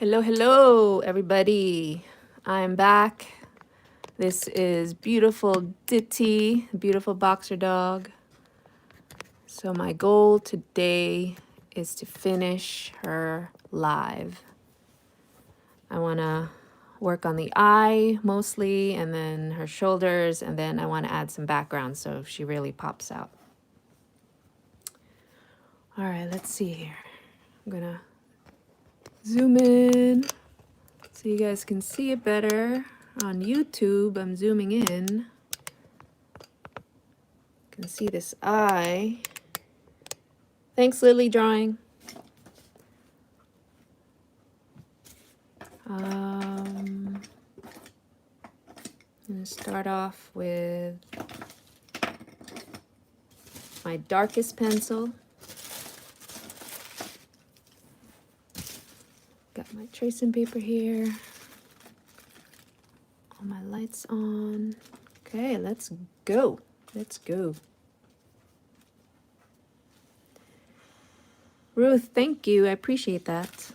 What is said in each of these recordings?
Hello, hello, everybody. I'm back. This is beautiful Ditty, beautiful boxer dog. So my goal today is to finish her live. I want to work on the eye mostly, and then her shoulders, and then I want to add some background so she really pops out. All right, let's see here. I'm going to zoom in so you guys can see it better. On YouTube, I'm zooming in. You can see this eye. Thanks, Lily Drawing. I'm going to start off with my darkest pencil. Got my tracing paper here. All my lights on. Okay, let's go. Let's go. Ruth, thank you. I appreciate that.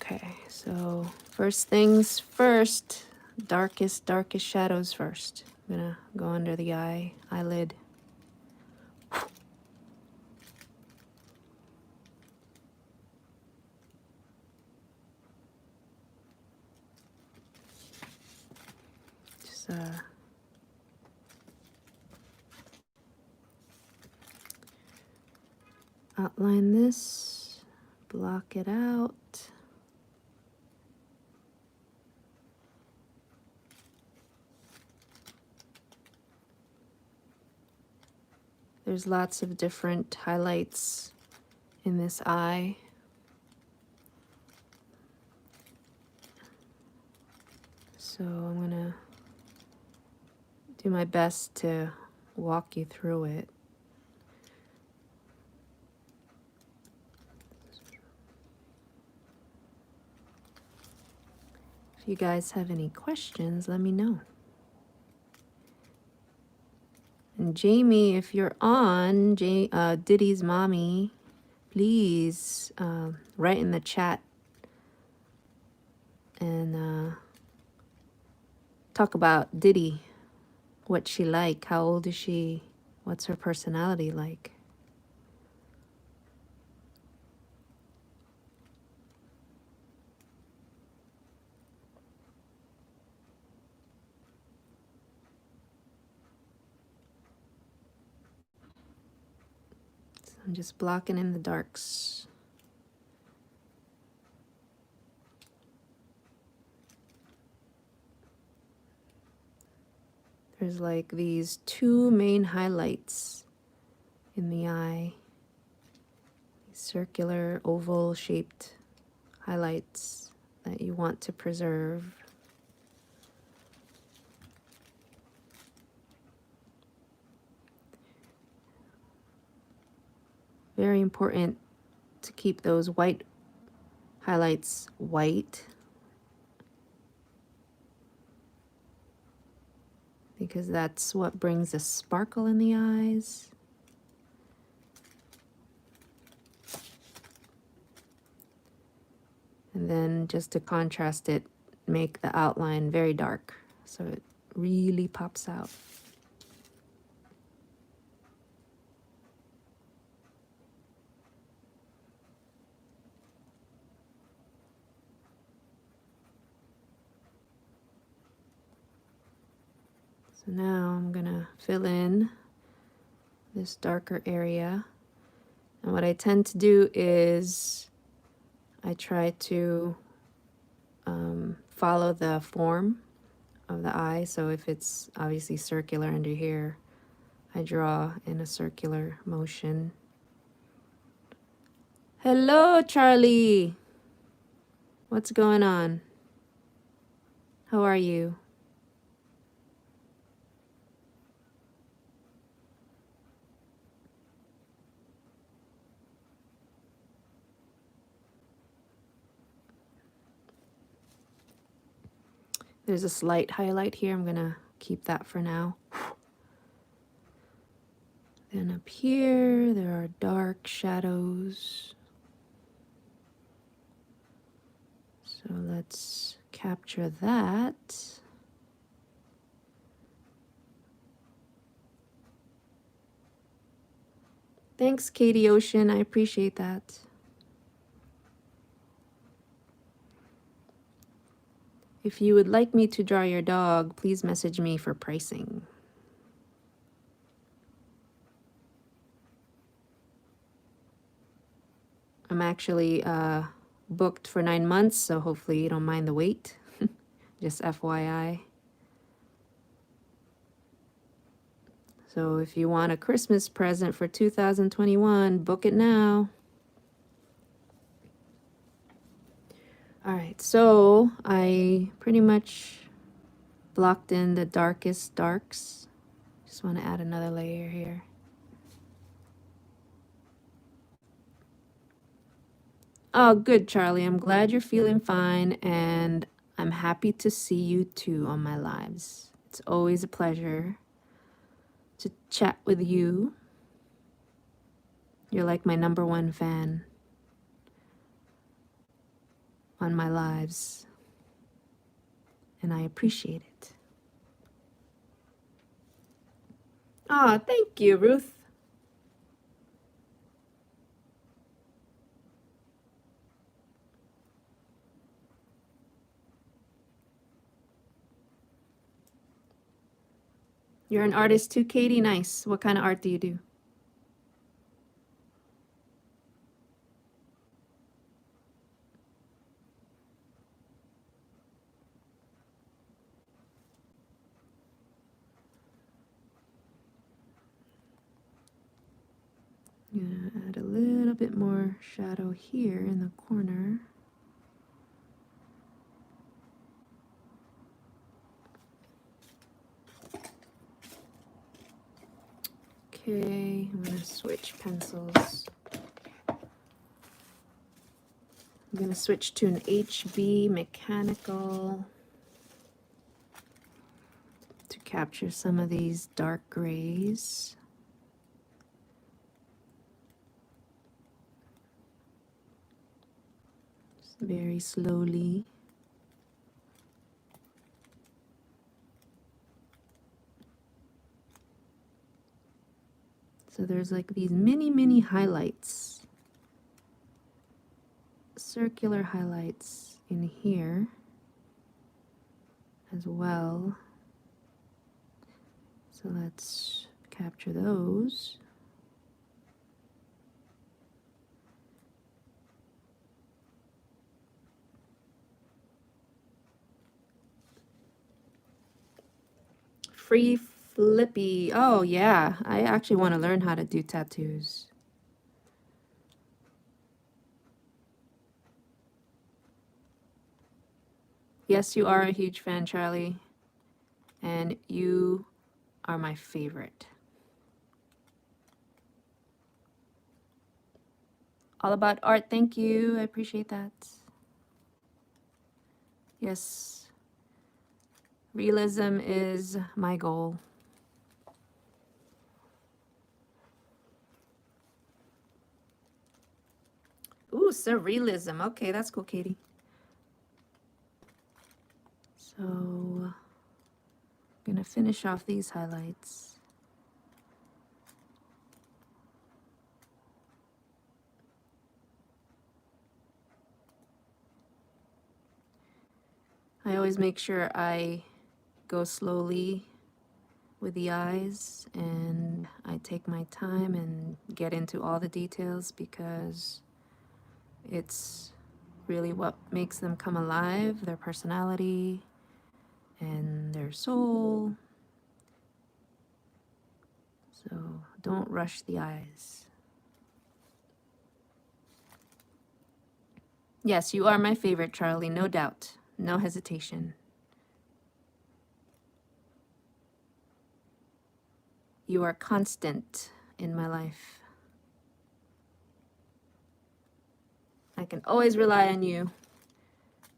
Okay, so first things first. Darkest shadows first. I'm gonna go under the eyelid. Just outline this, block it out. There's lots of different highlights in this eye. So I'm gonna do my best to walk you through it. If you guys have any questions, let me know. And Jamie, if you're on, Diddy's mommy, please write in the chat and talk about Ditty. What's she like? How old is she? What's her personality like? So I'm just blocking in the darks. There's like these two main highlights in the eye. Circular, oval shaped highlights that you want to preserve. Very important to keep those white highlights white, because that's what brings a sparkle in the eyes. And then just to contrast it, make the outline very dark so it really pops out. So now I'm gonna fill in this darker area. And what I tend to do is I try to follow the form of the eye. So if it's obviously circular under here, I draw in a circular motion. Hello, Charlie. What's going on? How are you? There's a slight highlight here. I'm gonna keep that for now. Then up here, there are dark shadows. So let's capture that. Thanks, Katie Ocean. I appreciate that. If you would like me to draw your dog, please message me for pricing. I'm actually booked for 9 months, so hopefully you don't mind the wait. Just FYI. So if you want a Christmas present for 2021, book it now. All right, so I pretty much blocked in the darkest darks. Just want to add another layer here. Oh, good, Charlie. I'm glad you're feeling fine, and I'm happy to see you too on my lives. It's always a pleasure to chat with you. You're like my #1 fan on my lives, and I appreciate it. Oh, thank you, Ruth. You're an artist too, Katie? Nice. What kind of art do you do? I'm gonna add a little bit more shadow here in the corner. Okay, I'm gonna switch pencils. I'm gonna switch to an HB mechanical to capture some of these dark grays. Just very slowly. So there's like these mini highlights, circular highlights in here as well. So let's capture those. Free Flippy. Oh yeah, I actually want to learn how to do tattoos. Yes, you are a huge fan, Charlie. And you are my favorite. All about art, thank you. I appreciate that. Yes, realism is my goal. Ooh, surrealism. Okay, that's cool, Katie. So, I'm gonna finish off these highlights. I always make sure I go slowly with the eyes, and I take my time and get into all the details because it's really what makes them come alive, their personality and their soul. So don't rush the eyes. Yes, you are my favorite, Charlie, no doubt, no hesitation. You are constant in my life. I can always rely on you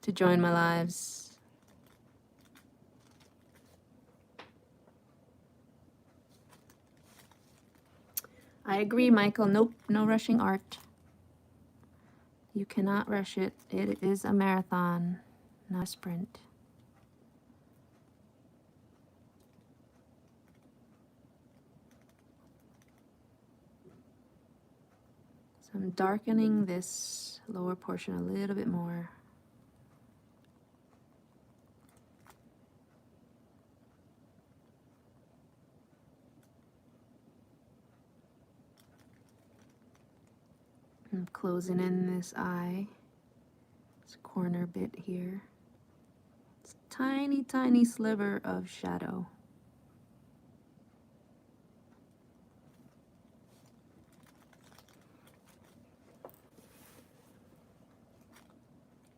to join my lives. I agree, Michael. Nope, no rushing art. You cannot rush it. It is a marathon, not a sprint. So I'm darkening this lower portion a little bit more. I'm closing in this eye, this corner bit here. It's a tiny, tiny sliver of shadow.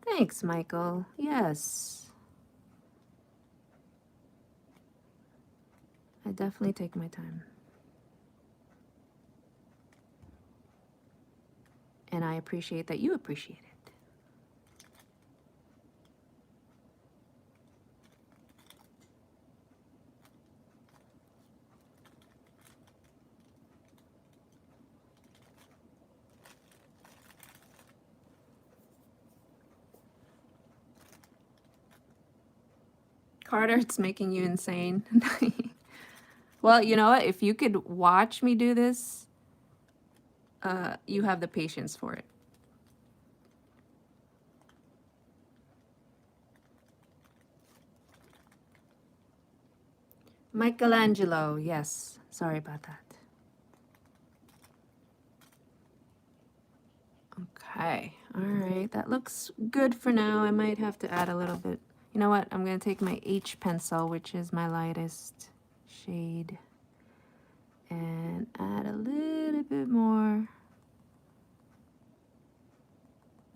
Thanks, Michael. Yes. I definitely take my time. And I appreciate that you appreciate it. Carter, it's making you insane. Well, you know what? If you could watch me do this, you have the patience for it. Michelangelo, yes. Sorry about that. Okay, all right. That looks good for now. I might have to add a little bit. You know what? I'm going to take my H pencil, which is my lightest shade, and add a little bit more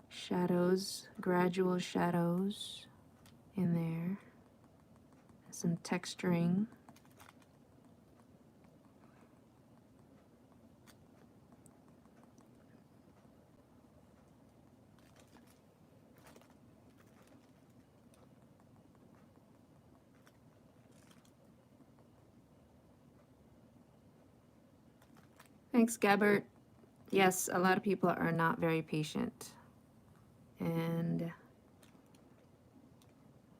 shadows, gradual shadows in there. Some texturing. Thanks, Gabbert. Yes, a lot of people are not very patient. And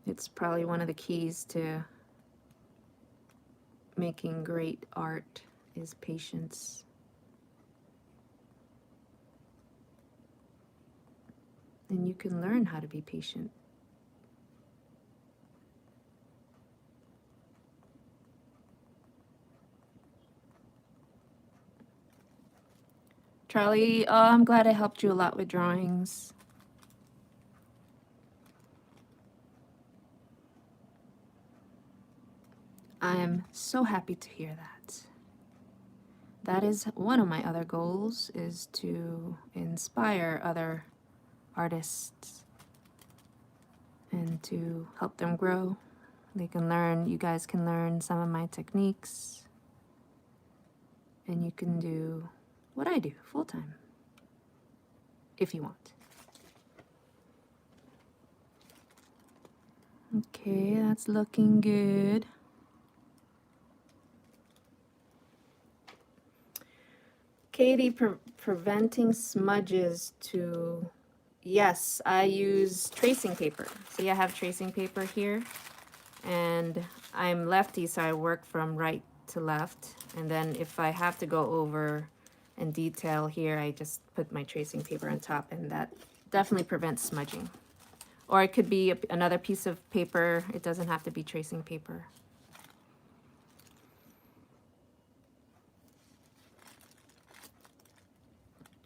it's probably one of the keys to making great art is patience. And you can learn how to be patient. Charlie, I'm glad I helped you a lot with drawings. I'm so happy to hear that. That is one of my other goals, is to inspire other artists and to help them grow. They can learn, you guys can learn some of my techniques, and you can do what I do full time, if you want. Okay, that's looking good. Katie, preventing smudges to, yes, I use tracing paper. See, I have tracing paper here, and I'm lefty, so I work from right to left. And then if I have to go over and detail here, I just put my tracing paper on top, and that definitely prevents smudging. Or it could be another piece of paper. It doesn't have to be tracing paper.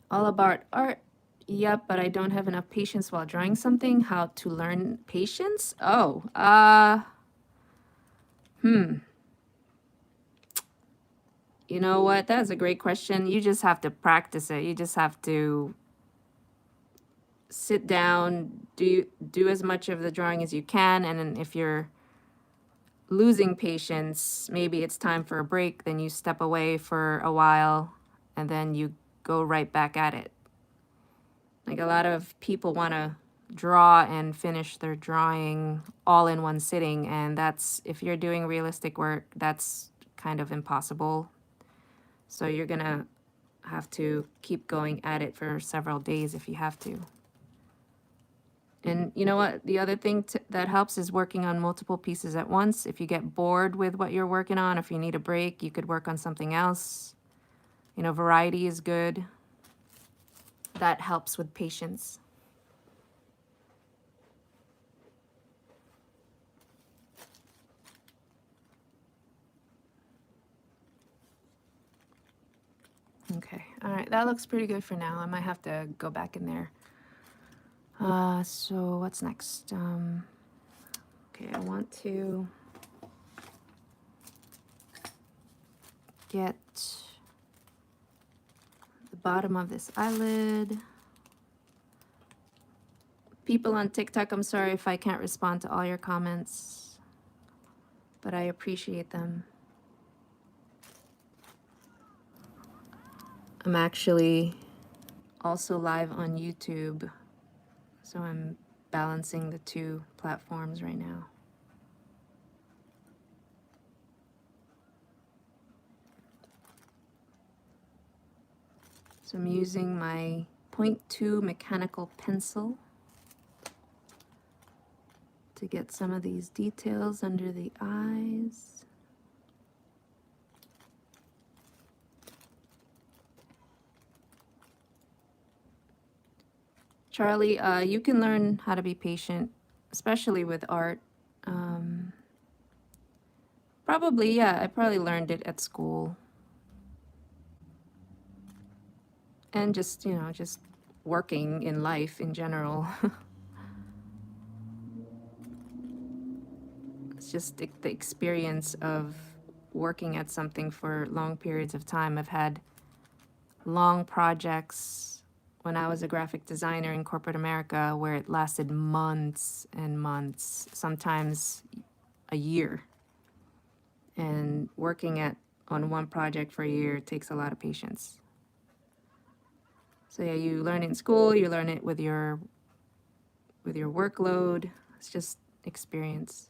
All about art. Yep, but I don't have enough patience while drawing something. How to learn patience? Oh, You know what? That's a great question. You just have to practice it. You just have to sit down, do as much of the drawing as you can, and then if you're losing patience, maybe it's time for a break, then you step away for a while, and then you go right back at it. Like, a lot of people want to draw and finish their drawing all in one sitting, and that's, if you're doing realistic work, that's kind of impossible. So you're gonna have to keep going at it for several days if you have to. And you know what? The other thing that helps is working on multiple pieces at once. If you get bored with what you're working on, if you need a break, you could work on something else. You know, variety is good. That helps with patience. Okay, all right, that looks pretty good for now. I might have to go back in there. So what's next? Okay, I want to get the bottom of this eyelid. People on TikTok, I'm sorry if I can't respond to all your comments, but I appreciate them. I'm actually also live on YouTube, so I'm balancing the two platforms right now. So I'm using my 0.2 mechanical pencil to get some of these details under the eyes. Charlie, you can learn how to be patient, especially with art. Probably, yeah, I probably learned it at school. And just, you know, just working in life in general. It's just the experience of working at something for long periods of time. I've had long projects when I was a graphic designer in corporate America where it lasted months and months, sometimes a year. And working on one project for a year takes a lot of patience. So yeah, you learn it in school, you learn it with your workload. It's just experience.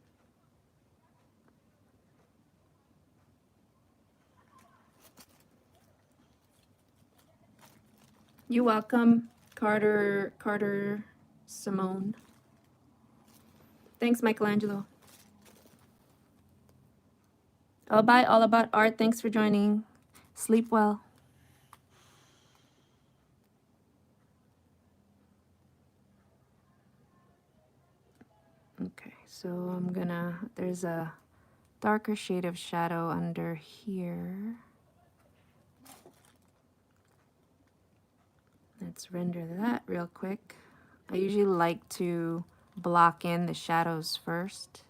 You're welcome, Carter Simone. Thanks, Michelangelo. All about art. Thanks for joining. Sleep well. Okay, so there's a darker shade of shadow under here. Let's render that real quick. I usually like to block in the shadows first,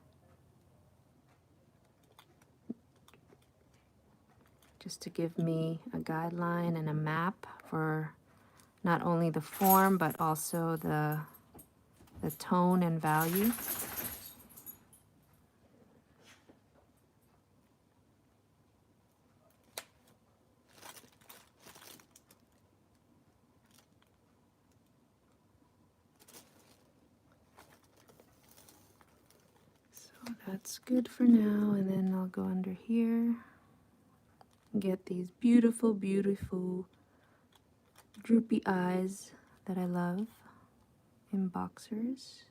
just to give me a guideline and a map for not only the form, but also the tone and value. So that's good for now, and then I'll go under here and get these beautiful, beautiful droopy eyes that I love in boxers.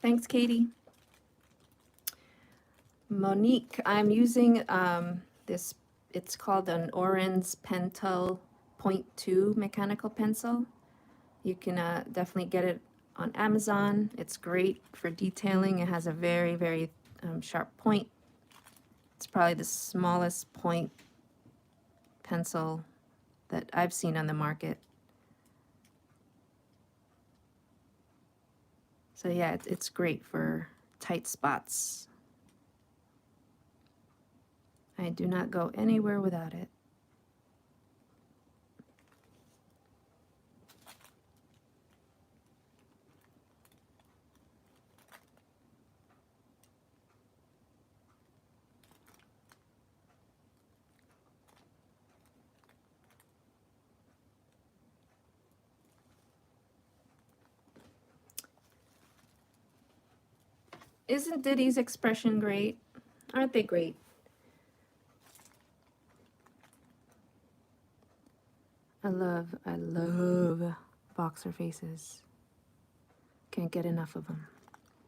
Thanks, Katie. Monique, I'm using this, it's called an Orenz Pentel 0.2 mechanical pencil. You can definitely get it on Amazon. It's great for detailing. It has a very, very sharp point. It's probably the smallest point pencil that I've seen on the market. So yeah, it's great for tight spots. I do not go anywhere without it. Isn't Ditty's expression great? Aren't they great? I love boxer faces. Can't get enough of them.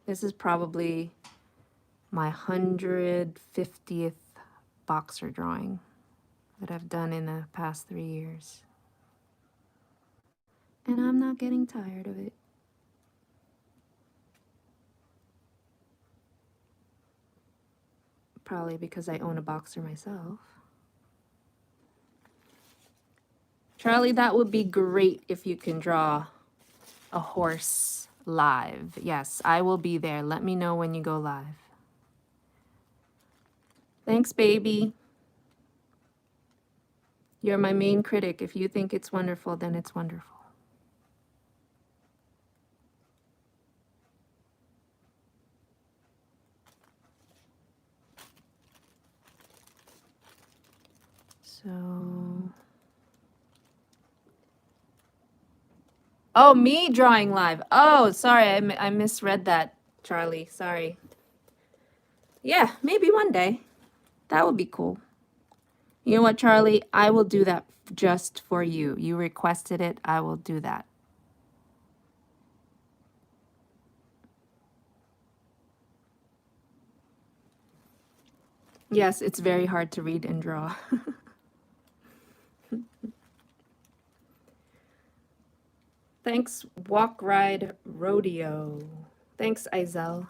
This is probably my 150th boxer drawing that I've done in the past 3 years. And I'm not getting tired of it. Probably because I own a boxer myself. Charlie, that would be great if you can draw a horse live. Yes, I will be there. Let me know when you go live. Thanks, baby. You're my main critic. If you think it's wonderful, then it's wonderful. So... Oh, me drawing live. Oh, sorry, I misread that, Charlie. Sorry. Yeah, maybe one day. That would be cool. You know what, Charlie? I will do that just for you. You requested it. I will do that. Yes, it's very hard to read and draw. Thanks, Walk Ride Rodeo. Thanks, Izel.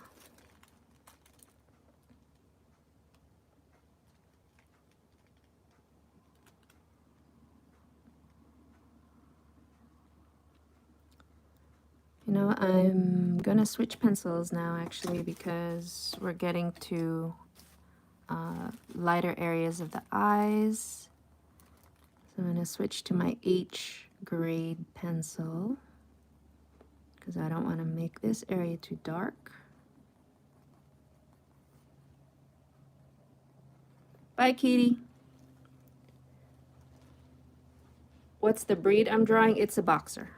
You know, I'm gonna switch pencils now, actually, because we're getting to lighter areas of the eyes. So I'm gonna switch to my H grade pencil because I don't want to make this area too dark. Bye, Kitty. What's the breed I'm drawing? It's a boxer.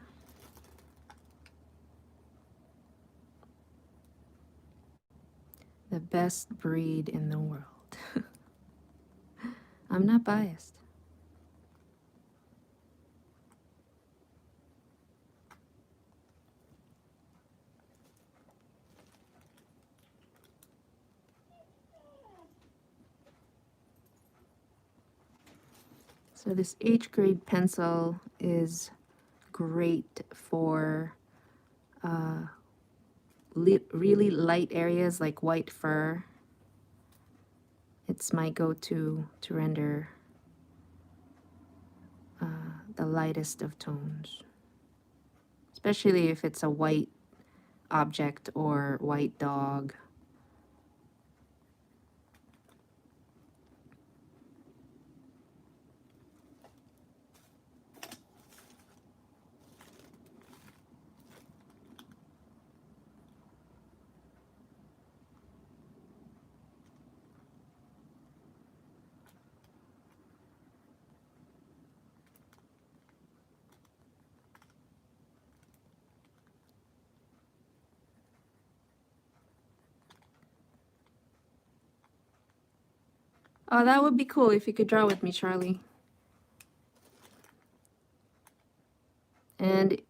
The best breed in the world. I'm not biased. So this H grade pencil is great for really light areas like white fur. It's my go-to to render the lightest of tones, especially if it's a white object or white dog. Oh, that would be cool if you could draw with me, Charlie. And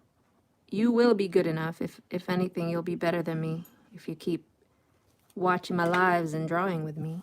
you will be good enough. If anything, you'll be better than me if you keep watching my lives and drawing with me.